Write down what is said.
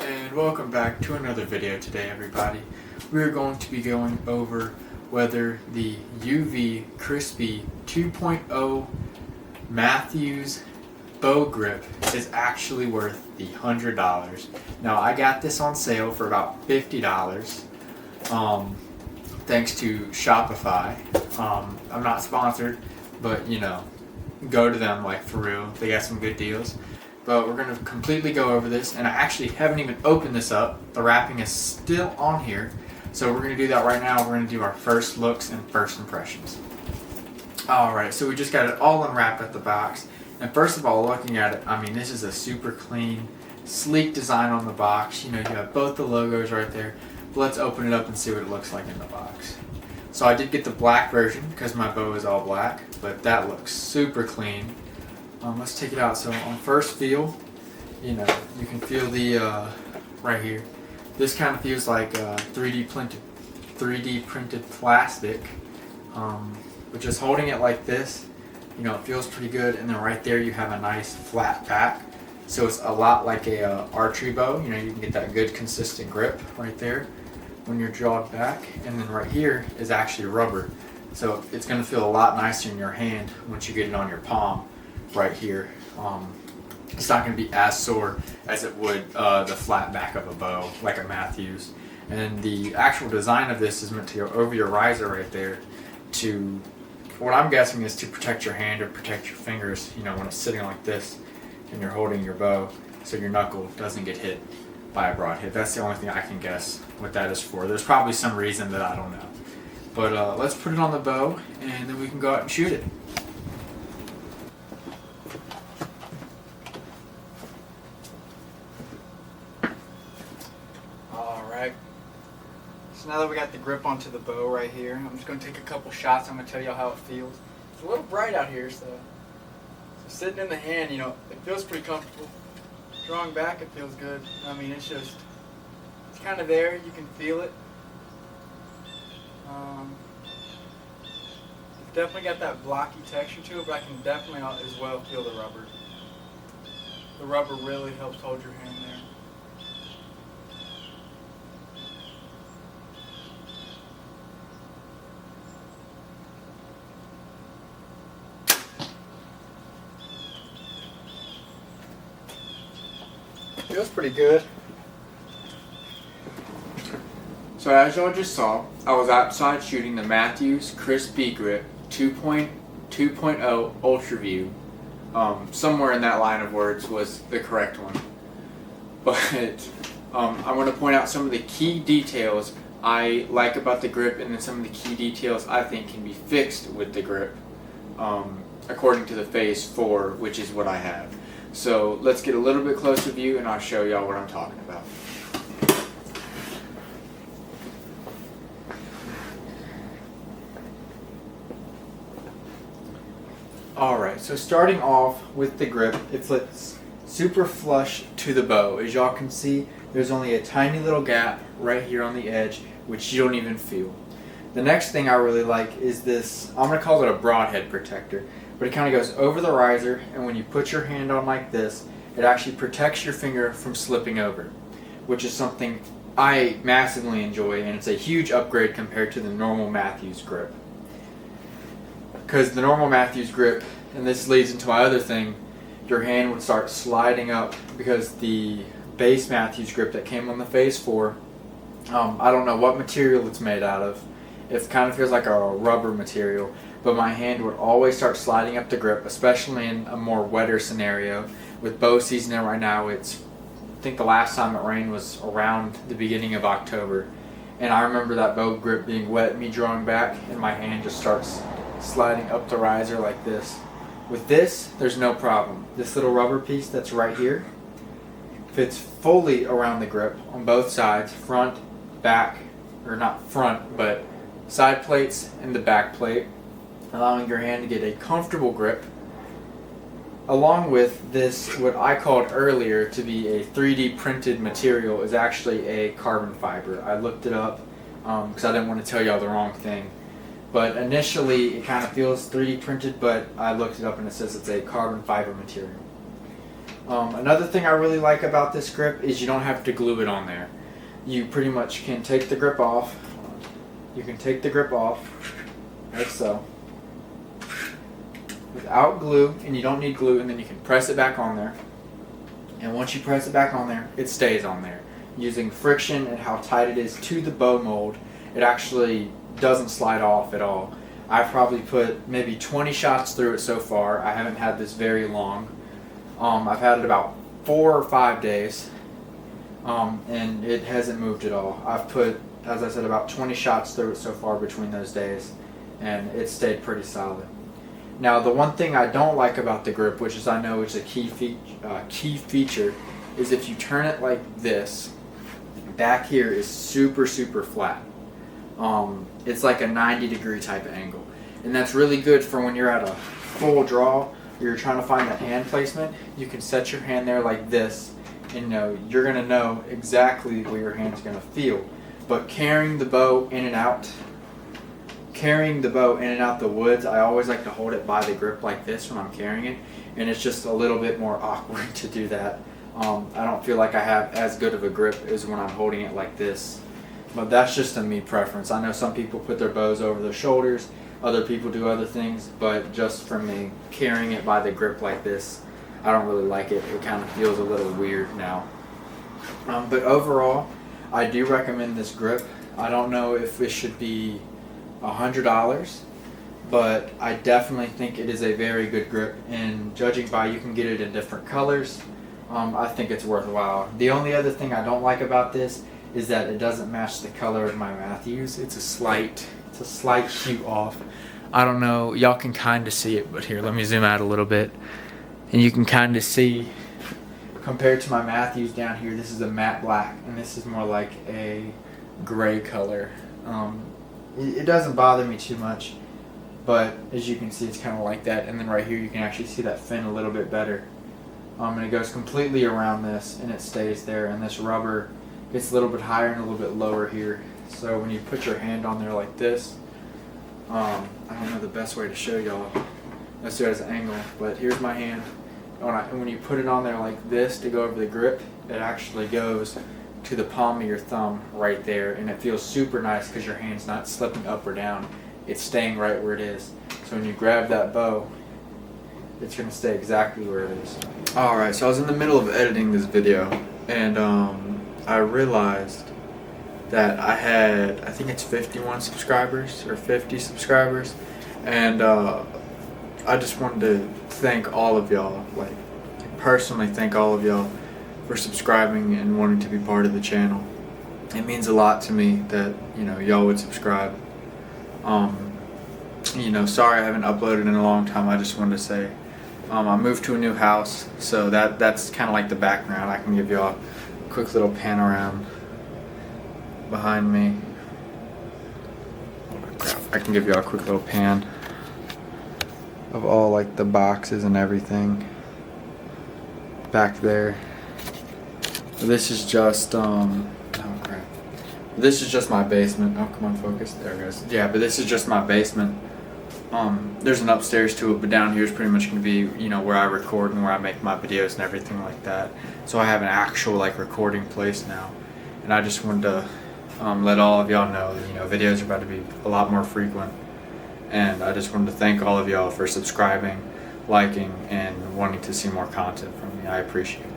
And welcome back to another video today, everybody. We're going to be going over whether the UV Crispy 2.0 Matthews bow grip is actually worth the $100. Now, I got this on sale for about $50, thanks to Shopify. I'm not sponsored, but you know, go to them, like, for real. They got some good deals. But we're going to completely go over this, and I actually haven't even opened this up. The wrapping is still on here, so we're going to do that right now. We're going to do our first looks and first impressions. Alright, so we just got it all unwrapped at the box, and first of all, looking at it, I mean, this is a super clean, sleek design on the box. You know, you have both the logos right there. But let's open it up and see what it looks like in the box. So I did get the black version because my bow is all black, but that looks super clean. Let's take it out. So on first feel, you know, you can feel the right here. This kind of feels like 3D printed plastic. But just holding it like this, you know, it feels pretty good. And then right there, you have a nice flat back. So it's a lot like a archery bow. You know, you can get that good consistent grip right there when you're jawed back. And then right here is actually rubber. So it's going to feel a lot nicer in your hand once you get it on your palm. Right here, it's not going to be as sore as it would the flat back of a bow, like a Matthews. And the actual design of this is meant to go over your riser right there to, what I'm guessing is to protect your hand or protect your fingers, you know, when it's sitting like this and you're holding your bow, so your knuckle doesn't get hit by a broadhead. That's the only thing I can guess what that is for. There's probably some reason that I don't know. But let's put it on the bow, and then we can go out and shoot it. So now that we got the grip onto the bow right here, I'm just going to take a couple shots. I'm going to tell y'all how it feels. It's a little bright out here, so sitting in the hand, you know, it feels pretty comfortable. Drawing back, it feels good. I mean, it's kind of there. You can feel it. It's definitely got that blocky texture to it, but I can definitely as well feel the rubber. The rubber really helps hold your hand there. Feels pretty good. So as y'all just saw, I was outside shooting the Matthews Crispy Grip 2.0 Ultra View. Somewhere in that line of words was the correct one. But I want to point out some of the key details I like about the grip, and then some of the key details I think can be fixed with the grip, according to the Phase 4, which is what I have. So let's get a little bit closer view and I'll show y'all what I'm talking about. Alright, so starting off with the grip, it flips super flush to the bow. As y'all can see, there's only a tiny little gap right here on the edge, which you don't even feel. The next thing I really like is this, I'm going to call it a broadhead protector. But it kind of goes over the riser, and when you put your hand on like this, it actually protects your finger from slipping over, which is something I massively enjoy, and it's a huge upgrade compared to the normal Matthews grip. Because the normal Matthews grip, and this leads into my other thing, your hand would start sliding up because the base Matthews grip that came on the Phase 4, I don't know what material it's made out of. It kind of feels like a rubber material. But my hand would always start sliding up the grip, especially in a more wetter scenario. With bow season right now, I think the last time it rained was around the beginning of October. And I remember that bow grip being wet, me drawing back, and my hand just starts sliding up the riser like this. With this, there's no problem. This little rubber piece that's right here fits fully around the grip on both sides, front, back, or not front, but side plates and the back plate, allowing your hand to get a comfortable grip, along with this, what I called earlier to be a 3D printed material, is actually a carbon fiber. I looked it up because I didn't want to tell y'all the wrong thing. But initially it kind of feels 3D printed, but I looked it up and it says it's a carbon fiber material. Another thing I really like about this grip is you don't have to glue it on there. You pretty much can take the grip off. You can take the grip off, like so, without glue, and you don't need glue, and then you can press it back on there. And once you press it back on there, it stays on there. Using friction and how tight it is to the bow mold, it actually doesn't slide off at all. I've probably put maybe 20 shots through it so far. I haven't had this very long. I've had it about 4 or 5 days, and it hasn't moved at all. I've put, as I said, about 20 shots through it so far between those days, and it stayed pretty solid. Now, the one thing I don't like about the grip, which is I know is a key feature, is if you turn it like this, back here is super flat. It's like a 90-degree type of angle, and that's really good for when you're at a full draw. You're trying to find that hand placement. You can set your hand there like this, and you're gonna know exactly where your hand's gonna feel. But carrying the bow in and out the woods, I always like to hold it by the grip like this when I'm carrying it, and it's just a little bit more awkward to do that. I don't feel like I have as good of a grip as when I'm holding it like this, but that's just a me preference. I know some people put their bows over their shoulders, other people do other things, but just for me, carrying it by the grip like this, I don't really like it. It kind of feels a little weird now. But overall, I do recommend this grip. I don't know if it should be $100, but I definitely think it is a very good grip, and judging by you can get it in different colors, I think it's worthwhile. The only other thing I don't like about this is that it doesn't match the color of my Mathews. It's a slight hue off. I don't know, y'all can kind of see it, but here, let me zoom out a little bit, and you can kind of see, compared to my Mathews down here, this is a matte black, and this is more like a gray color. It doesn't bother me too much, but as you can see, it's kind of like that. And then right here, you can actually see that fin a little bit better. And it goes completely around this, and it stays there. And this rubber gets a little bit higher and a little bit lower here. So when you put your hand on there like this, I don't know the best way to show y'all necessarily as an angle, but here's my hand. And when you put it on there like this to go over the grip, it actually goes to the palm of your thumb right there, and it feels super nice because your hand's not slipping up or down. It's staying right where it is. So when you grab that bow, it's going to stay exactly where it is. Alright, so I was in the middle of editing this video, and I realized that I had, I think it's 51 subscribers or 50 subscribers, and I just wanted to thank all of y'all, like personally thank all of y'all for subscribing and wanting to be part of the channel. It means a lot to me that y'all would subscribe. Sorry I haven't uploaded in a long time. I just wanted to say I moved to a new house, so that's kind of like the background. I can give y'all a quick little pan around behind me. I can give y'all a quick little pan of all like the boxes and everything back there. This is just this is just my basement. Oh, come on, focus. There it goes. Yeah, but this is just my basement. There's an upstairs to it, but down here is pretty much going to be, where I record and where I make my videos and everything like that. So I have an actual recording place now, and I just wanted to let all of y'all know that videos are about to be a lot more frequent, and I just wanted to thank all of y'all for subscribing, liking, and wanting to see more content from me. I appreciate it.